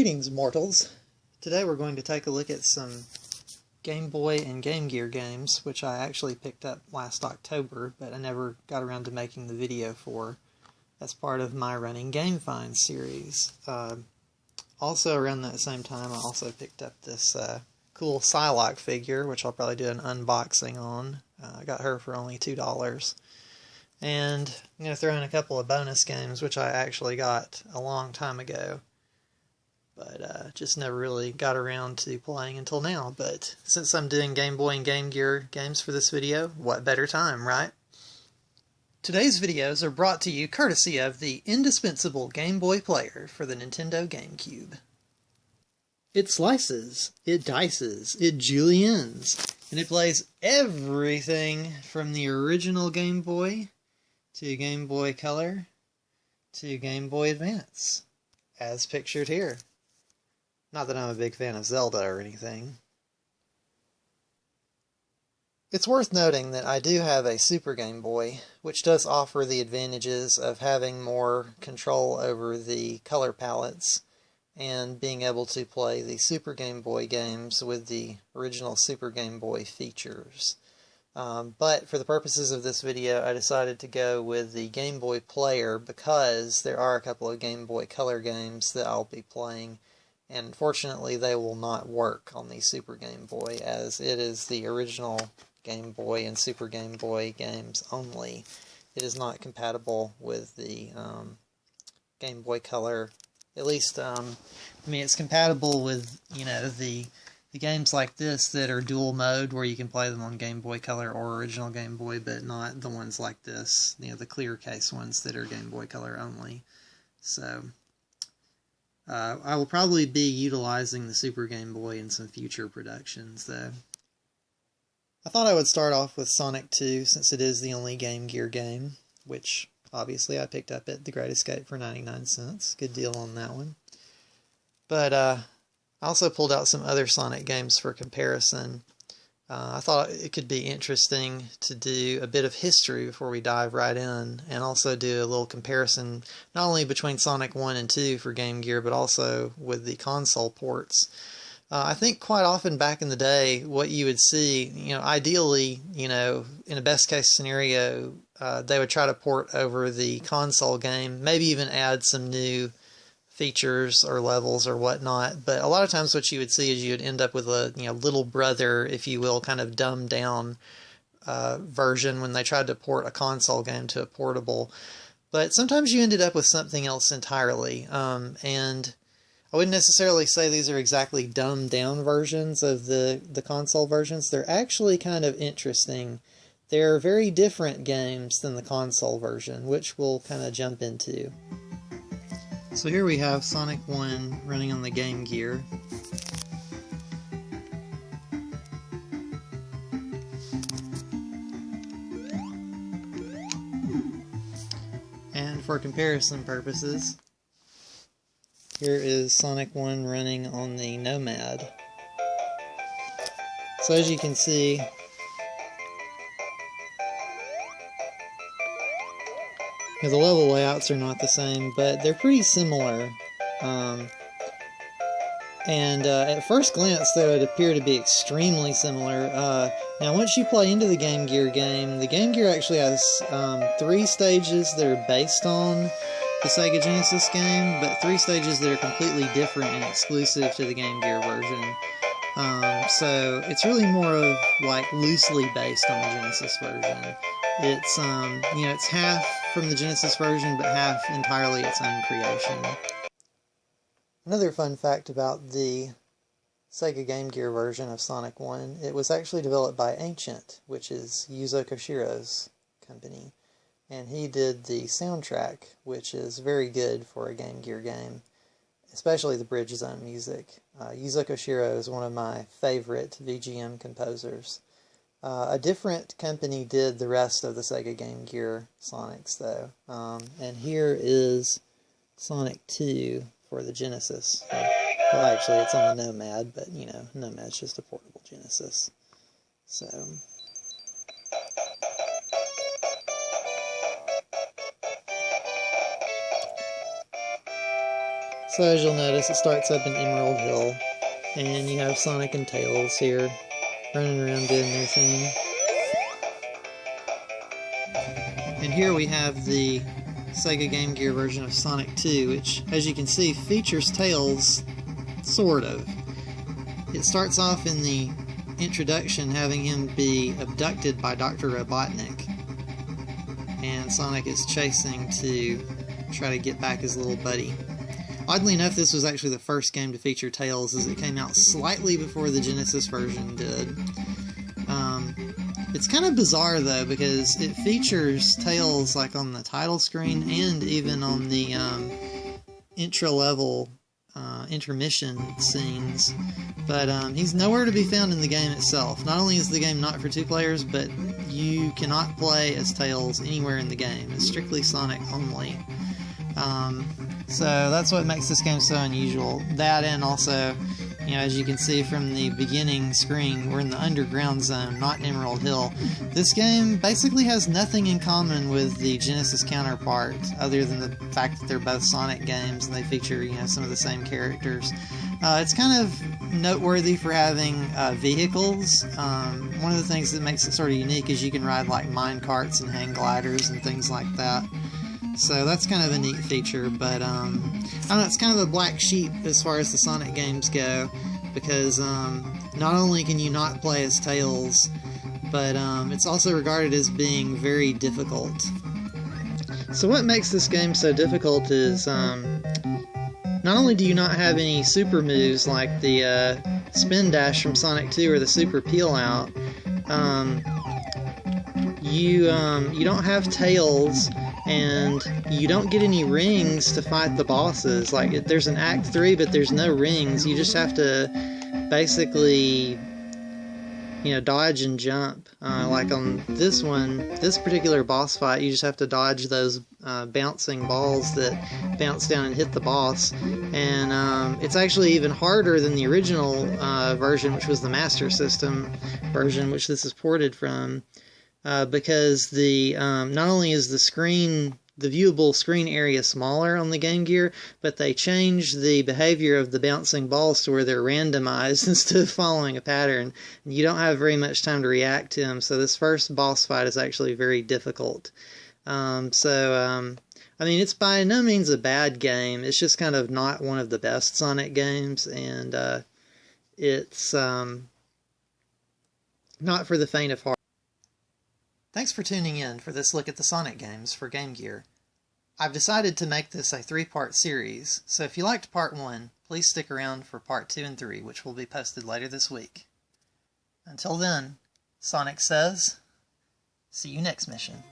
Greetings, mortals. Today we're going to take a look at some Game Boy and Game Gear games, which I actually picked up last October, but I never got around to making the video for. That's part of my running Game Find series. Also around that same time, I also picked up this cool Psylocke figure, which I'll probably do an unboxing on. I got her for only $2. And I'm going to throw in a couple of bonus games, which I actually got a long time ago, but just never really got around to playing until now. But since I'm doing Game Boy and Game Gear games for this video, what better time, right? Today's videos are brought to you courtesy of the indispensable Game Boy player for the Nintendo GameCube. It slices, it dices, it juliennes, and it plays everything from the original Game Boy to Game Boy Color to Game Boy Advance, as pictured here. Not that I'm a big fan of Zelda or anything. It's worth noting that I do have a Super Game Boy, which does offer the advantages of having more control over the color palettes and being able to play the Super Game Boy games with the original Super Game Boy features. But for the purposes of this video, I decided to go with the Game Boy player because there are a couple of Game Boy Color games that I'll be playing, and unfortunately they will not work on the Super Game Boy, as it is the original Game Boy and Super Game Boy games only. It is not compatible with the Game Boy Color. At least, I mean, it's compatible with, you know, the games like this that are dual mode, where you can play them on Game Boy Color or original Game Boy, but not the ones like this, you know, the clear case ones that are Game Boy Color only. So, I will probably be utilizing the Super Game Boy in some future productions, though. I thought I would start off with Sonic 2, since it is the only Game Gear game, which obviously I picked up at The Great Escape for 99 cents. Good deal on that one. But I also pulled out some other Sonic games for comparison. I thought it could be interesting to do a bit of history before we dive right in, and also do a little comparison not only between Sonic 1 and 2 for Game Gear, but also with the console ports. I think quite often back in the day, what you would see, you know, ideally, you know, in a best case scenario, they would try to port over the console game, maybe even add some new features or levels or whatnot. But a lot of times what you would see is you would end up with a, you know, little brother, if you will, kind of dumbed down version when they tried to port a console game to a portable. But sometimes you ended up with something else entirely, and I wouldn't necessarily say these are exactly dumbed down versions of the console versions. They're actually kind of interesting. They're very different games than the console version, which we'll kind of jump into. So here we have Sonic 1 running on the Game Gear. And for comparison purposes, here is Sonic 1 running on the Nomad. So as you can see, the level layouts are not the same, but they're pretty similar. At first glance, they would appear to be extremely similar. Now, once you play into the Game Gear game, the Game Gear actually has 3 stages that are based on the Sega Genesis game, but 3 stages that are completely different and exclusive to the Game Gear version. So it's really more of like loosely based on the Genesis version. It's you know, it's half from the Genesis version, but half entirely its own creation. Another fun fact about the Sega Game Gear version of Sonic 1, it was actually developed by Ancient, which is Yuzo Koshiro's company. And he did the soundtrack, which is very good for a Game Gear game, especially the Bridge Zone music. Yuzo Koshiro is one of my favorite VGM composers. A different company did the rest of the Sega Game Gear Sonics, though. And here is Sonic 2 for the Genesis. Well, actually, it's on the Nomad, but, you know, Nomad's just a portable Genesis. So So as you'll notice, it starts up in Emerald Hill, and you have Sonic and Tails here running around doing their thing. And here we have the Sega Game Gear version of Sonic 2, which, as you can see, features Tails, sort of. It starts off in the introduction having him be abducted by Dr. Robotnik, and Sonic is chasing to try to get back his little buddy. Oddly enough, this was actually the first game to feature Tails, as it came out slightly before the Genesis version did. It's kind of bizarre though, because it features Tails like on the title screen and even on the intro-level intermission scenes, but he's nowhere to be found in the game itself. Not only is the game not for 2 players, but you cannot play as Tails anywhere in the game. It's strictly Sonic only. So that's what makes this game so unusual. That, and also, you know, as you can see from the beginning screen, we're in the underground zone, not Emerald Hill. This game basically has nothing in common with the Genesis counterpart, other than the fact that they're both Sonic games and they feature, you know, some of the same characters. It's kind of noteworthy for having vehicles. One of the things that makes it sort of unique is you can ride like mine carts and hang gliders and things like that. So that's kind of a neat feature, but I don't know, it's kind of a black sheep as far as the Sonic games go, because not only can you not play as Tails, but it's also regarded as being very difficult. So what makes this game so difficult is not only do you not have any super moves like the spin dash from Sonic 2 or the super peel out, you don't have Tails, and you don't get any rings to fight the bosses. Like, there's an Act 3, but there's no rings. You just have to basically, you know, dodge and jump. Like on this one, this particular boss fight, you just have to dodge those bouncing balls that bounce down and hit the boss. And it's actually even harder than the original version, which was the Master System version, which this is ported from. Because the not only is the viewable screen area smaller on the Game Gear, but they changed the behavior of the bouncing balls to where they're randomized instead of following a pattern. You don't have very much time to react to them, so this first boss fight is actually very difficult. I mean, it's by no means a bad game. It's just kind of not one of the best Sonic games, and it's not for the faint of heart. Thanks for tuning in for this look at the Sonic games for Game Gear. I've decided to make this a 3-part series, so if you liked part 1, please stick around for part 2 and 3, which will be posted later this week. Until then, Sonic says, see you next mission.